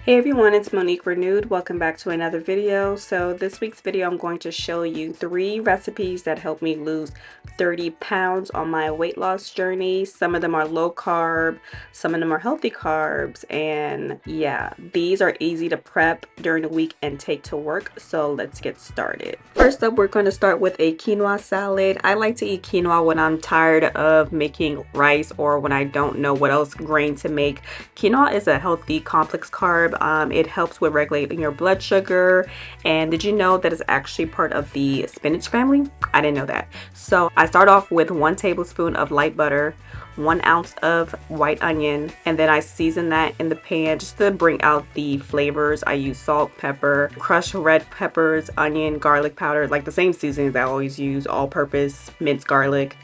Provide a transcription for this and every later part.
Hey everyone, it's Monique Renewed. Welcome back to another video. So this week's video, I'm going to show you 3 recipes that helped me lose 30 pounds on my weight loss journey. Some of them are low carb, some of them are healthy carbs, and yeah, these are easy to prep during the week and take to work. So let's get started. First up, we're going to start with a quinoa salad. I like to eat quinoa when I'm tired of making rice or when I don't know what else grain to make. Quinoa is a healthy complex carb. It helps with regulating your blood sugar. And did you know that it's actually part of the spinach family? I didn't know that. So I start off with 1 tablespoon of light butter, 1 ounce of white onion, and then I season that in the pan just to bring out the flavors. I use salt, pepper, crushed red peppers, onion, garlic powder, like the same seasonings I always use, all-purpose, minced garlic.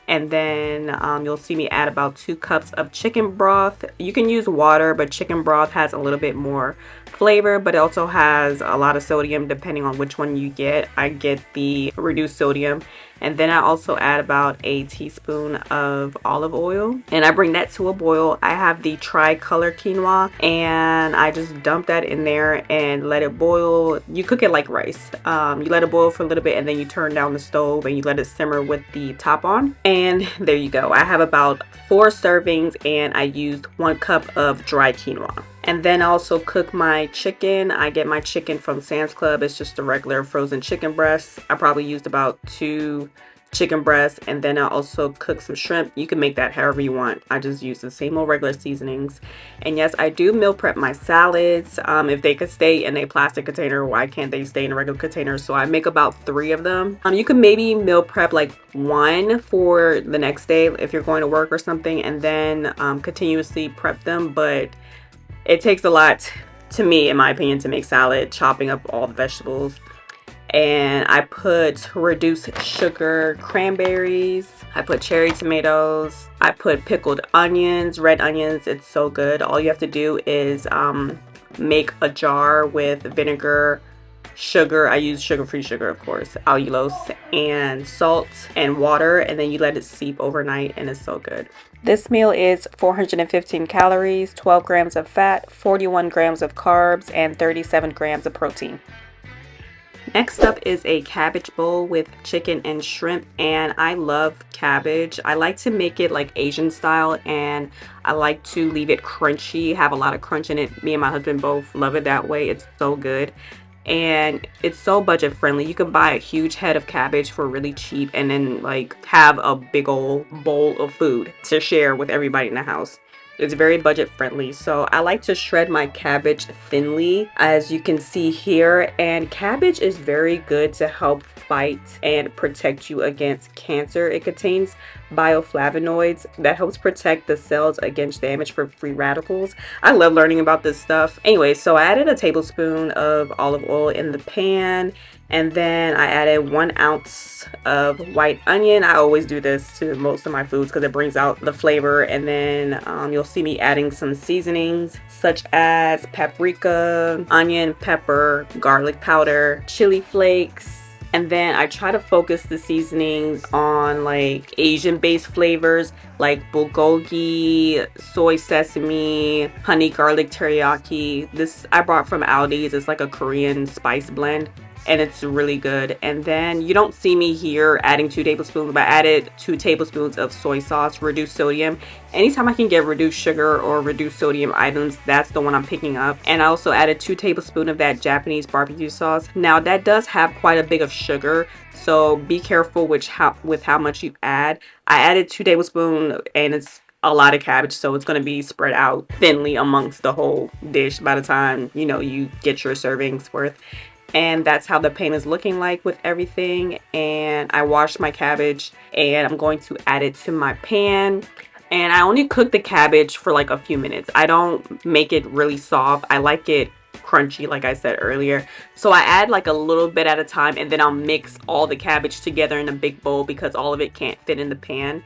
And then you'll see me add about 2 cups of chicken broth. You can use water, but chicken broth has a little bit more flavor, but it also has a lot of sodium depending on which one you get. I get the reduced sodium. And then I also add about a teaspoon of olive oil, and I bring that to a boil. I have the tricolor quinoa, and I just dump that in there and let it boil. You cook it like rice. You let it boil for a little bit, and then you turn down the stove and you let it simmer with the top on. And there you go. I have about 4 servings, and I used 1 cup of dry quinoa. And then I also cook my chicken. I get my chicken from Sam's Club. It's just a regular frozen chicken breast. I probably used about 2 chicken breasts, and then I also cook some shrimp. You can make that however you want. I just use the same old regular seasonings. And yes, I do meal prep my salads. If they could stay in a plastic container, why can't they stay in a regular container? So I make about 3 of them. You can maybe meal prep like 1 for the next day if you're going to work or something, and then continuously prep them. But it takes a lot, to me, in my opinion, to make salad, chopping up all the vegetables. And I put reduced sugar cranberries. I put cherry tomatoes. I put pickled onions, red onions. It's so good. All you have to do is make a jar with vinegar, sugar. I use sugar-free sugar, of course, allulose, and salt and water, and then you let it steep overnight, and it's so good. This meal is 415 calories, 12 grams of fat, 41 grams of carbs, and 37 grams of protein. Next up is a cabbage bowl with chicken and shrimp, and I love cabbage. I like to make it like Asian style, and I like to leave it crunchy, have a lot of crunch in it. Me and my husband both love it that way. It's so good. And it's so budget friendly. You can buy a huge head of cabbage for really cheap and then like have a big old bowl of food to share with everybody in the house. It's very budget friendly. So I like to shred my cabbage thinly, as you can see here. And cabbage is very good to help fight and protect you against cancer. It contains bioflavonoids that helps protect the cells against damage from free radicals. I love learning about this stuff. Anyway, so I added a tablespoon of olive oil in the pan, and then I added 1 ounce of white onion. I always do this to most of my foods because it brings out the flavor. And then you'll see me adding some seasonings such as paprika, onion, pepper, garlic powder, chili flakes. And then I try to focus the seasonings on like Asian based flavors like bulgogi, soy sesame, honey garlic teriyaki. This I brought from Aldi's. It's like a Korean spice blend, and it's really good. And then you don't see me here adding 2 tablespoons, but I added 2 tablespoons of soy sauce, reduced sodium. Anytime I can get reduced sugar or reduced sodium items, that's the one I'm picking up. And I also added 2 tablespoons of that Japanese barbecue sauce. Now that does have quite a bit of sugar, so be careful with how much you add. I added 2 tablespoons, and it's a lot of cabbage, so it's going to be spread out thinly amongst the whole dish by the time you get your servings worth. And that's how the pan is looking like with everything. And I washed my cabbage, and I'm going to add it to my pan. And I only cook the cabbage for like a few minutes. I don't make it really soft. I like it crunchy, like I said earlier. So I add like a little bit at a time, and then I'll mix all the cabbage together in a big bowl because all of it can't fit in the pan.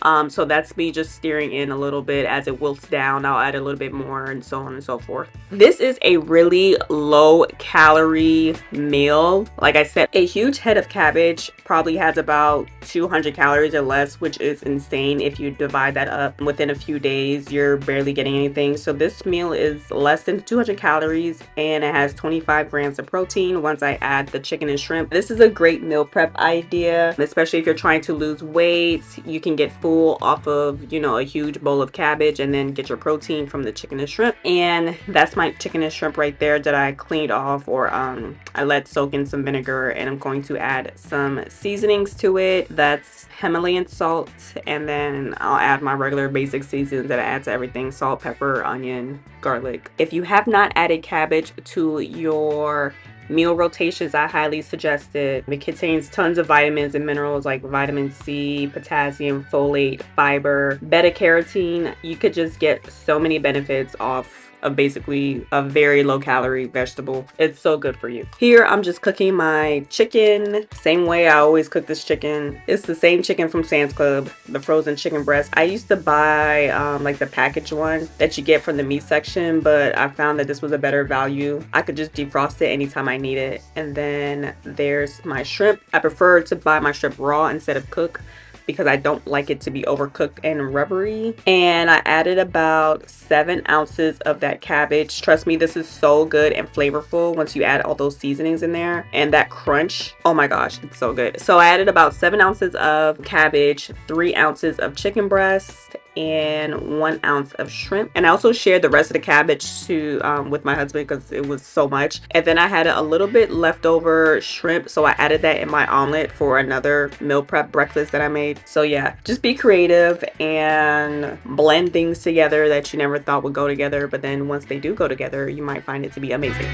So that's me just stirring in a little bit. As it wilts down, I'll add a little bit more, and so on and so forth. This is a really low calorie meal. Like I said, a huge head of cabbage probably has about 200 calories or less, which is insane. If you divide that up within a few days, you're barely getting anything. So this meal is less than 200 calories, and it has 25 grams of protein once I add the chicken and shrimp. This is a great meal prep idea, especially if you're trying to lose weight. You can get full off of, you know, a huge bowl of cabbage and then get your protein from the chicken and shrimp. And that's my chicken and shrimp right there that I cleaned off, or I let soak in some vinegar, and I'm going to add some seasonings to it. That's Himalayan salt, and then I'll add my regular basic seasonings that I add to everything: salt, pepper, onion, garlic. If you have not added cabbage to your meal rotations, I highly suggest it. It contains tons of vitamins and minerals like vitamin C, potassium, folate, fiber, beta carotene. You could just get so many benefits off of basically a very low calorie vegetable. It's so good for you. Here I'm just cooking my chicken same way I always cook this chicken. It's the same chicken from Sam's Club, the frozen chicken breast. I used to buy like the packaged one that you get from the meat section, but I found that this was a better value. I could just defrost it anytime I need it. And then there's my shrimp. I prefer to buy my shrimp raw instead of cooked, because I don't like it to be overcooked and rubbery. And I added about 7 ounces of that cabbage. Trust me, this is so good and flavorful once you add all those seasonings in there, and that crunch, oh my gosh, it's so good. So I added about 7 ounces of cabbage, 3 ounces of chicken breast, and 1 ounce of shrimp. And I also shared the rest of the cabbage to with my husband because it was so much. And then I had a little bit leftover shrimp, so I added that in my omelet for another meal prep breakfast that I made. So yeah, just be creative and blend things together that you never thought would go together, but then once they do go together, you might find it to be amazing.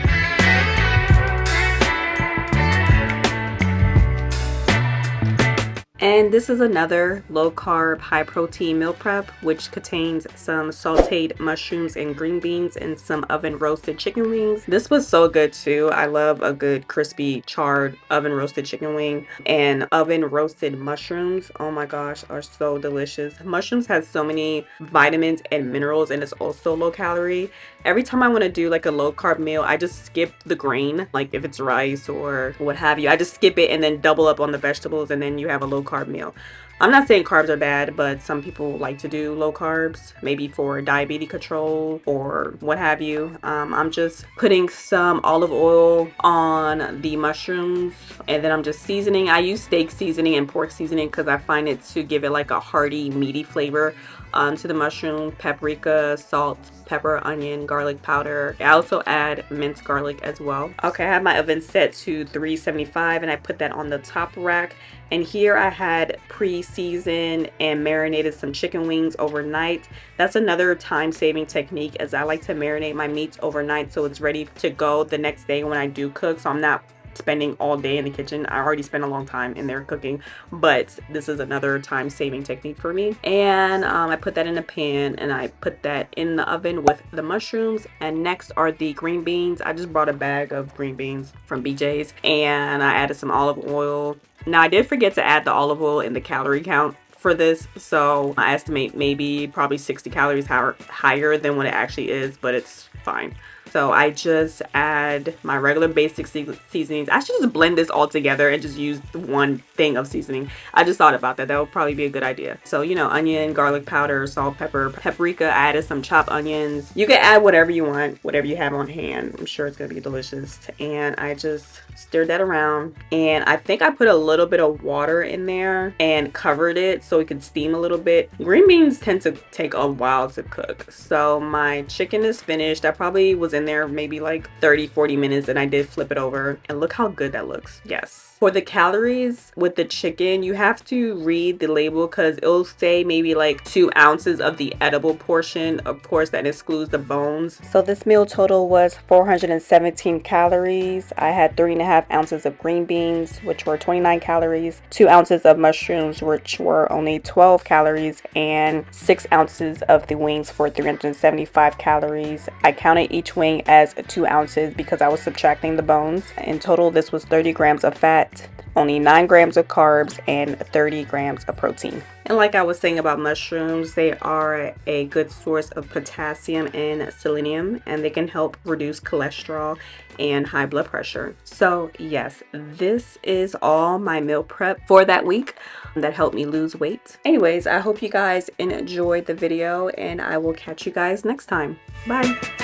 And this is another low carb, high protein meal prep, which contains some sauteed mushrooms and green beans and some oven roasted chicken wings. This was so good too. I love a good crispy charred oven roasted chicken wing, and oven roasted mushrooms, oh my gosh, are so delicious. Mushrooms has so many vitamins and minerals, and it's also low calorie. Every time I want to do like a low carb meal, I just skip the grain. Like if it's rice or what have you, I just skip it and then double up on the vegetables, and then you have a low carb meal. I'm not saying carbs are bad, but some people like to do low carbs, maybe for diabetes control or what have you. I'm just putting some olive oil on the mushrooms, and then I'm just seasoning. I use steak seasoning and pork seasoning because I find it to give it like a hearty, meaty flavor to the mushroom. Paprika, salt, pepper, onion, garlic powder. I also add minced garlic as well. Okay, I have my oven set to 375, and I put that on the top rack. And here I had pre-seasoned and marinated some chicken wings overnight. That's another time-saving technique, as I like to marinate my meats overnight so it's ready to go the next day when I do cook, so I'm not spending all day in the kitchen. I already spent a long time in there cooking, but this is another time-saving technique for me. And I put that in a pan, and I put that in the oven with the mushrooms. And next are the green beans. I just brought a bag of green beans from BJ's, and I added some olive oil. Now I did forget to add the olive oil in the calorie count for this, so I estimate maybe probably 60 calories higher than what it actually is, but it's fine. So I just add my regular basic seasonings. I should just blend this all together and just use one thing of seasoning. I just thought about that. That would probably be a good idea. So, you know, onion, garlic powder, salt, pepper, paprika. I added some chopped onions. You can add whatever you want, whatever you have on hand. I'm sure it's going to be delicious. And I just stirred that around. And I think I put a little bit of water in there and covered it so it could steam a little bit. Green beans tend to take a while to cook. So my chicken is finished. I probably was in there maybe like 30-40 minutes, and I did flip it over, and look how good that looks. Yes. For the calories with the chicken, you have to read the label because it'll say maybe like 2 ounces of the edible portion. Of course, that excludes the bones. So this meal total was 417 calories. I had 3.5 ounces of green beans, which were 29 calories, 2 ounces of mushrooms, which were only 12 calories, and 6 ounces of the wings for 375 calories. I counted each wing as 2 ounces because I was subtracting the bones. In total, this was 30 grams of fat, only 9 grams of carbs, and 30 grams of protein. And like I was saying about mushrooms, they are a good source of potassium and selenium, and they can help reduce cholesterol and high blood pressure. So yes, this is all my meal prep for that week that helped me lose weight. Anyways, I hope you guys enjoyed the video, and I will catch you guys next time. Bye.